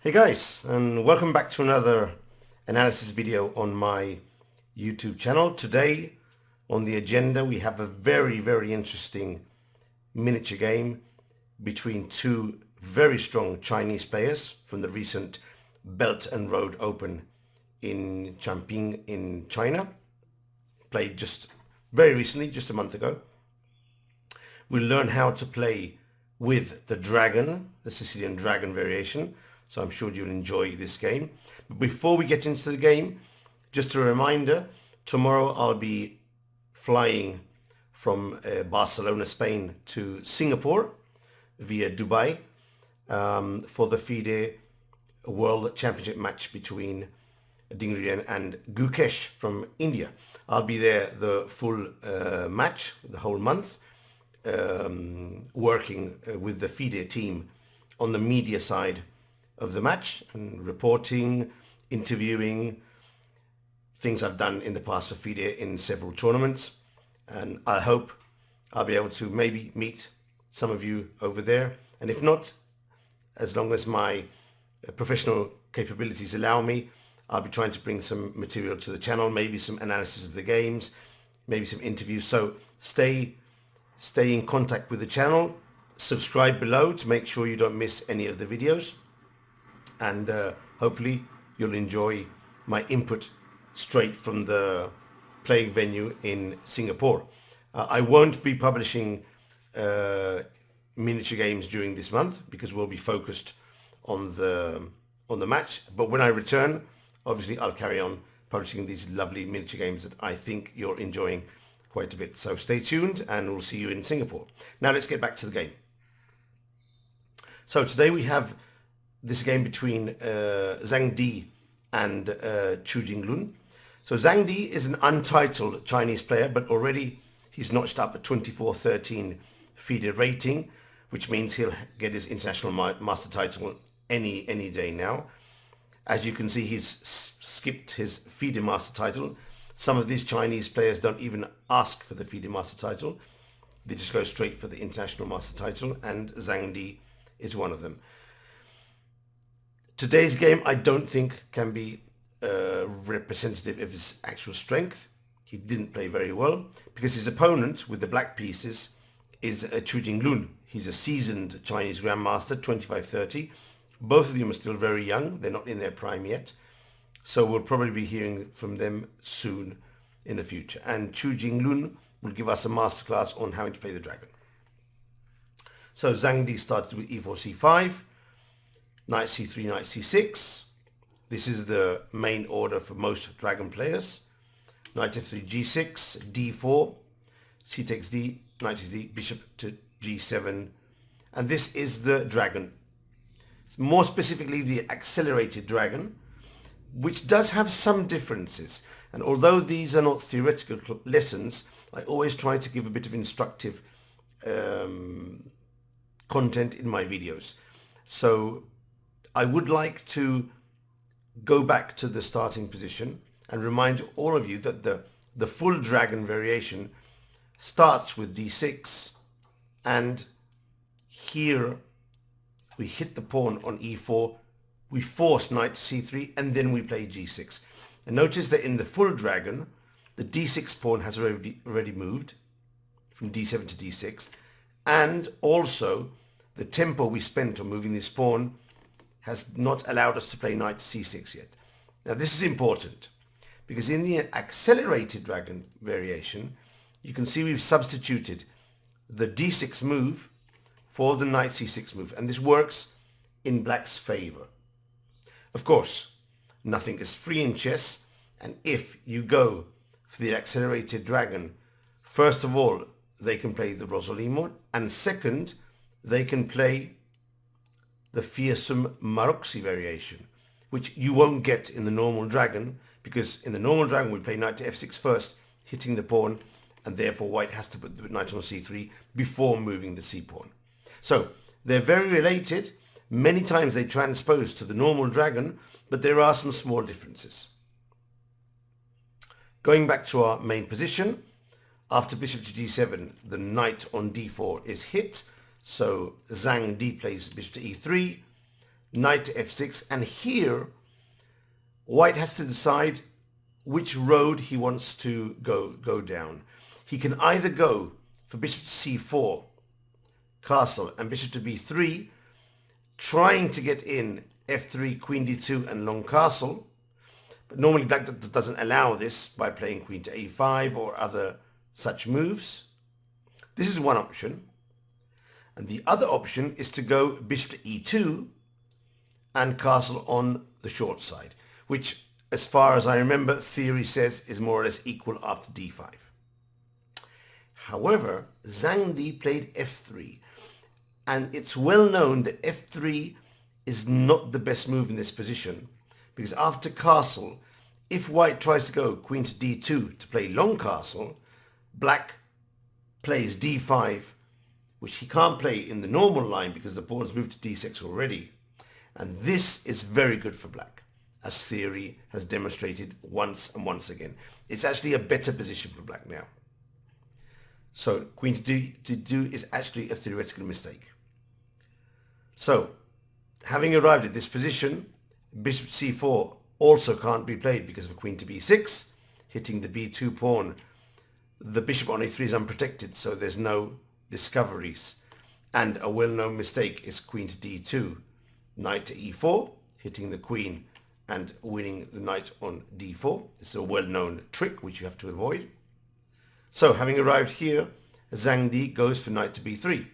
Hey guys, and welcome back to another analysis video on my YouTube channel. Today on the agenda we have a very interesting miniature game between two very strong Chinese players from the recent Belt and Road Open in Chongqing in China. Played just very recently, just a month ago. We'll learn how to play with the dragon, the Sicilian dragon variation. So I'm sure you'll enjoy this game. But before we get into the game, just a reminder, tomorrow I'll be flying from Barcelona, Spain to Singapore via Dubai for the FIDE World Championship match between Yinglun and Gukesh from India. I'll be there the full match, the whole month, working with the FIDE team on the media side of the match and reporting, interviewing, things I've done in the past for FIDE in several tournaments. And I hope I'll be able to maybe meet some of you over there. And if not, as long as my professional capabilities allow me, I'll be trying to bring some material to the channel, maybe some analysis of the games, maybe some interviews. So stay in contact with the channel, subscribe below to make sure you don't miss any of the videos. And hopefully you'll enjoy my input straight from the playing venue in Singapore. I won't be publishing miniature games during this month because we'll be focused on the match. But when I return, obviously I'll carry on publishing these lovely miniature games that I think you're enjoying quite a bit. So stay tuned and we'll see you in Singapore. Now let's get back to the game. So today we have this game between Zhang and Chu Yinglun. So Zhang is an untitled Chinese player, but already he's notched up a 24-13 FIDE rating, which means he'll get his international master title any day now. As you can see, he's skipped his FIDE master title. Some of these Chinese players don't even ask for the FIDE master title. They just go straight for the international master title, and Zhang is one of them. Today's game, I don't think, can be representative of his actual strength. He didn't play very well because his opponent with the black pieces is Chu Yinglun. He's a seasoned Chinese grandmaster, 25-30. Both of them are still very young. They're not in their prime yet. So we'll probably be hearing from them soon in the future. And Chu Yinglun will give us a masterclass on how to play the dragon. So Zhang started with e4, c5. Knight c3, knight c6. This is the main order for most dragon players. Knight f3, g6, d4, c takes d, knight takes d, bishop to g7. And this is the dragon. More specifically, the accelerated dragon, which does have some differences. And although these are not theoretical lessons, I always try to give a bit of instructive content in my videos. So I would like to go back to the starting position and remind all of you that the full dragon variation starts with d6, and here we hit the pawn on e4, we force knight to c3, and then we play g6. And notice that in the full dragon, the d6 pawn has already moved from d7 to d6, and also the tempo we spent on moving this pawn has not allowed us to play knight to c6 yet. Now this is important because in the accelerated dragon variation, you can see we've substituted the d6 move for the knight c6 move, and this works in black's favor. Of course, nothing is free in chess, and if you go for the accelerated dragon, first of all, they can play the Rosolimo, and second, they can play the fearsome Maroczy variation, which you won't get in the normal dragon, because in the normal dragon we play knight to f6 first, hitting the pawn, and therefore white has to put the knight on c3 before moving the c-pawn. So they're very related. Many times they transpose to the normal dragon, but there are some small differences. Going back to our main position, after bishop to g7, the knight on d4 is hit. So Zhang plays bishop to e3. knight to f6, and here white has to decide which road he wants to go down. He can either go for bishop to c4, castle, and bishop to b3, trying to get in f3, queen d2, and long castle. But normally black doesn't allow this by playing queen to a5 or other such moves. This is one option. And the other option is to go bishop to e2 and castle on the short side, which, as far as I remember, theory says is more or less equal after d5. However, Zhang played f3, and it's well known that f3 is not the best move in this position, because after castle, if white tries to go queen to d2 to play long castle, black plays d5, which he can't play in the normal line because the pawn's moved to d6 already. And this is very good for black, as theory has demonstrated once and once again. It's actually a better position for black now. So queen to d2 is actually a theoretical mistake. So, having arrived at this position, bishop c4 also can't be played because of queen to b6, hitting the b2 pawn. The bishop on a3 is unprotected, so there's no discoveries. And a well-known mistake is queen to d2, knight to e4, hitting the queen and winning the knight on d4. It's a well-known trick which you have to avoid. So, having arrived here, Zhang goes for knight to b3,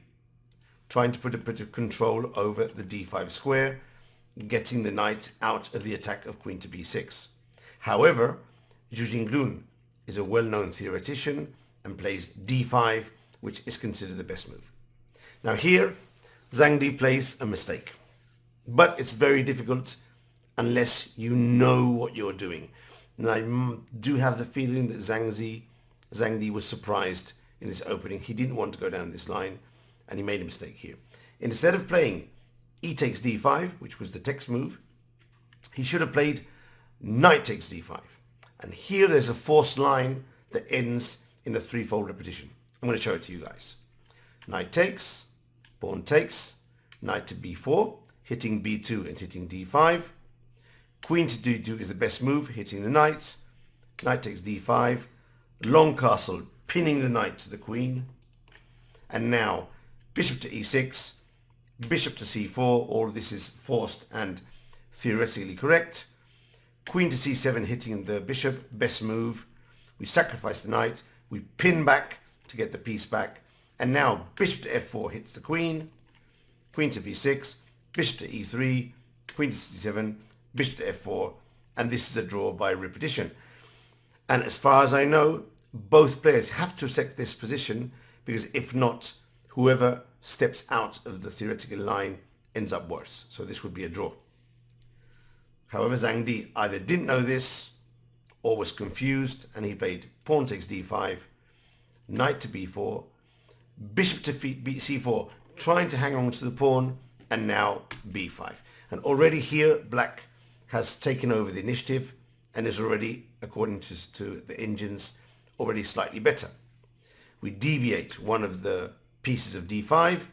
trying to put a bit of control over the d5 square, getting the knight out of the attack of queen to b6. However, Yinglun is a well-known theoretician and plays d5, which is considered the best move. Now here, Zhang plays a mistake, but it's very difficult unless you know what you're doing. And I do have the feeling that Zhang was surprised in this opening. He didn't want to go down this line, and he made a mistake here. Instead of playing e takes d5, which was the text move, he should have played knight takes d5. And here there's a forced line that ends in a threefold repetition. I'm going to show it to you guys. Knight takes, pawn takes, knight to b4, hitting b2 and hitting d5. Queen to d2 is the best move, hitting the knight. Knight takes d5, long castle, pinning the knight to the queen. And now bishop to e6, bishop to c4, all of this is forced and theoretically correct. Queen to c7, hitting the bishop, best move. We sacrifice the knight, we pin back to get the piece back, and now bishop to f4 hits the queen, queen to b6, bishop to e3, queen to c7, bishop to f4, and this is a draw by repetition. And as far as I know, both players have to accept this position, because if not, whoever steps out of the theoretical line ends up worse. So this would be a draw. However, Zhang either didn't know this or was confused, and he played pawn takes d5, knight to b4, bishop to c4, trying to hang on to the pawn, and now b5. And already here, black has taken over the initiative and is already, according to the engines, already slightly better. We deviate one of the pieces of d5,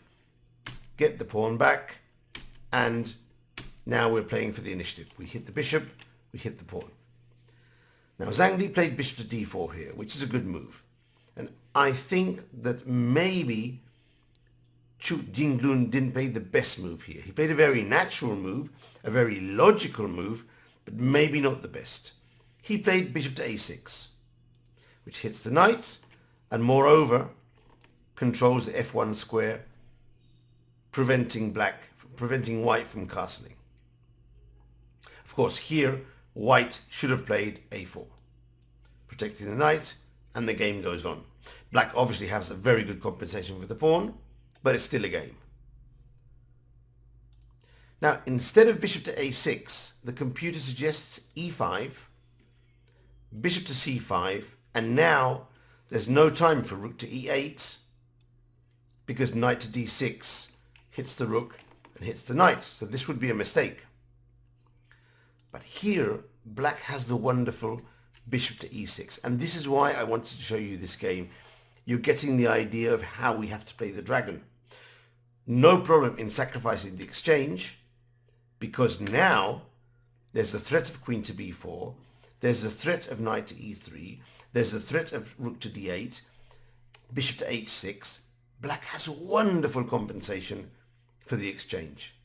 get the pawn back, and now we're playing for the initiative. We hit the bishop, we hit the pawn. Now Zhang played bishop to d4 here, which is a good move. And I think that maybe Yinglun didn't play the best move here. He played a very natural move, a very logical move, but maybe not the best. He played bishop to a6, which hits the knight, and moreover controls the f1 square, preventing white from castling. Of course, here white should have played a4, protecting the knight, and the game goes on. Black obviously has a very good compensation for the pawn, but it's still a game. Now, instead of bishop to a6, the computer suggests e5, bishop to c5, and now there's no time for rook to e8, because knight to d6 hits the rook and hits the knight. So this would be a mistake. But here, black has the wonderful bishop to e6. And this is why I wanted to show you this game. You're getting the idea of how we have to play the dragon. No problem in sacrificing the exchange, because now there's the threat of queen to b4, there's the threat of knight to e3, there's the threat of rook to d8, bishop to h6. Black has wonderful compensation for the exchange.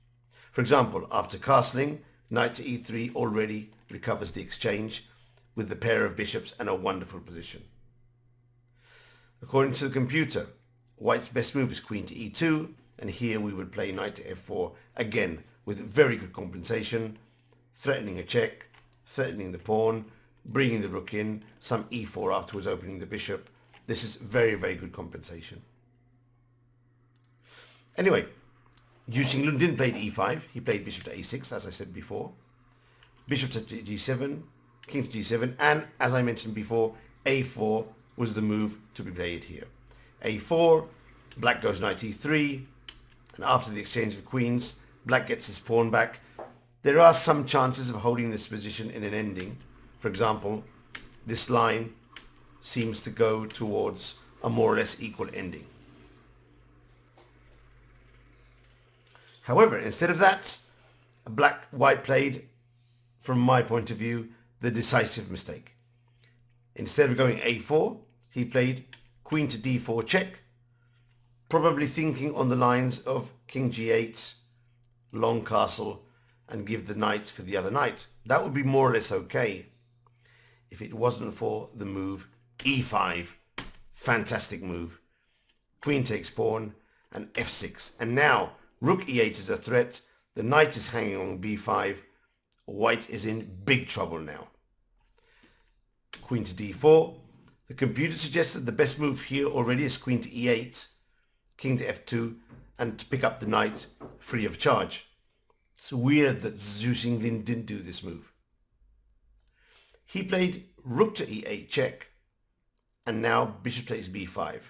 For example, after castling, knight to e3 already recovers the exchange with the pair of bishops and a wonderful position. According to the computer, white's best move is queen to e2, and here we would play knight to f4, again with very good compensation, threatening a check, threatening the pawn, bringing the rook in, some e4 afterwards, opening the bishop. This is very, very good compensation. Anyway, Yinglun didn't play e5. He played bishop to a6, as I said before. Bishop to g7, king to g7, and as I mentioned before, a4 was the move to be played here. a4, black goes knight e3, and after the exchange of queens, black gets his pawn back. There are some chances of holding this position in an ending. For example, this line seems to go towards a more or less equal ending. However, instead of that, white played, from my point of view, the decisive mistake. Instead of going a4, he played queen to d4 check, probably thinking on the lines of king g8, long castle, and give the knight for the other knight. That would be more or less okay if it wasn't for the move e5. Fantastic move. Queen takes pawn and f6. And now rook e8 is a threat. The knight is hanging on b5. White is in big trouble now. Queen to d4. The computer suggests that the best move here already is queen to e8, king to f2, and to pick up the knight free of charge. It's weird that Yinglun didn't do this move. He played rook to e8 check, and now bishop takes b5.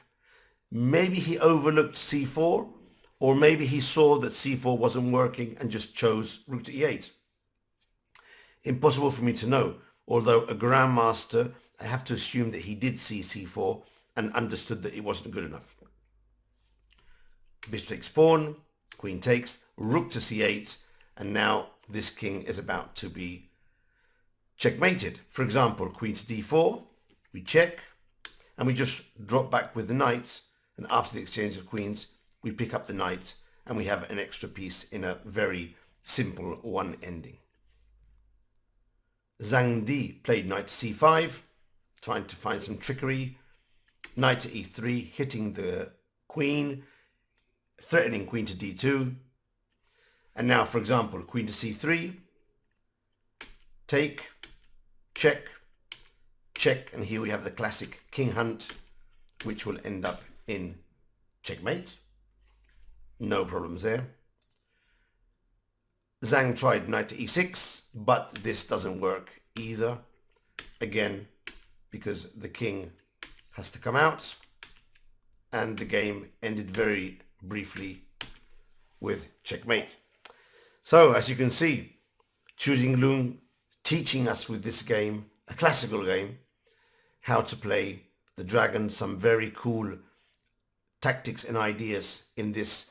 Maybe he overlooked c4, or maybe he saw that c4 wasn't working and just chose rook to e8. Impossible for me to know, although a grandmaster, I have to assume that he did see c4 and understood that it wasn't good enough. Bishop takes pawn, queen takes, rook to c8, and now this king is about to be checkmated. For example, queen to d4, we check, and we just drop back with the knight, and after the exchange of queens, we pick up the knight, and we have an extra piece in a very simple one ending. Zhang played knight to c5, trying to find some trickery. Knight to e3, hitting the queen, threatening queen to d2. And now, for example, queen to c3, take, check, check, and here we have the classic king hunt, which will end up in checkmate. No problems there. Zhang tried knight to e6, but this doesn't work either. Again, because the king has to come out, and the game ended very briefly with checkmate. So, as you can see, Yinglun teaching us with this game, a classical game, how to play the dragon, some very cool tactics and ideas in this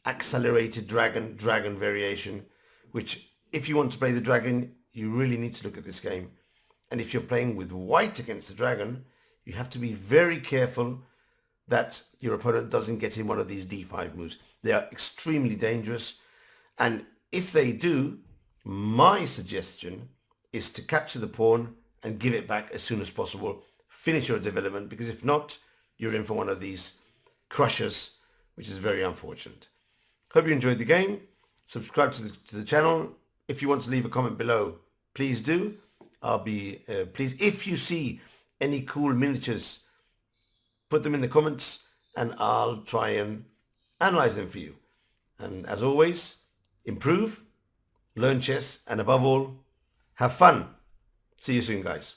accelerated dragon variation, which if you want to play the dragon, you really need to look at this game. And if you're playing with white against the dragon, you have to be very careful that your opponent doesn't get in one of these d5 moves. They are extremely dangerous, and if they do, my suggestion is to capture the pawn and give it back as soon as possible. Finish your development, because if not, you're in for one of these crushers, which is very unfortunate. Hope you enjoyed the game. Subscribe to the channel. If you want to leave a comment below, please do. I'll be pleased. If you see any cool miniatures, put them in the comments and I'll try and analyze them for you. And as always, improve, learn chess, and above all, have fun. See you soon, guys.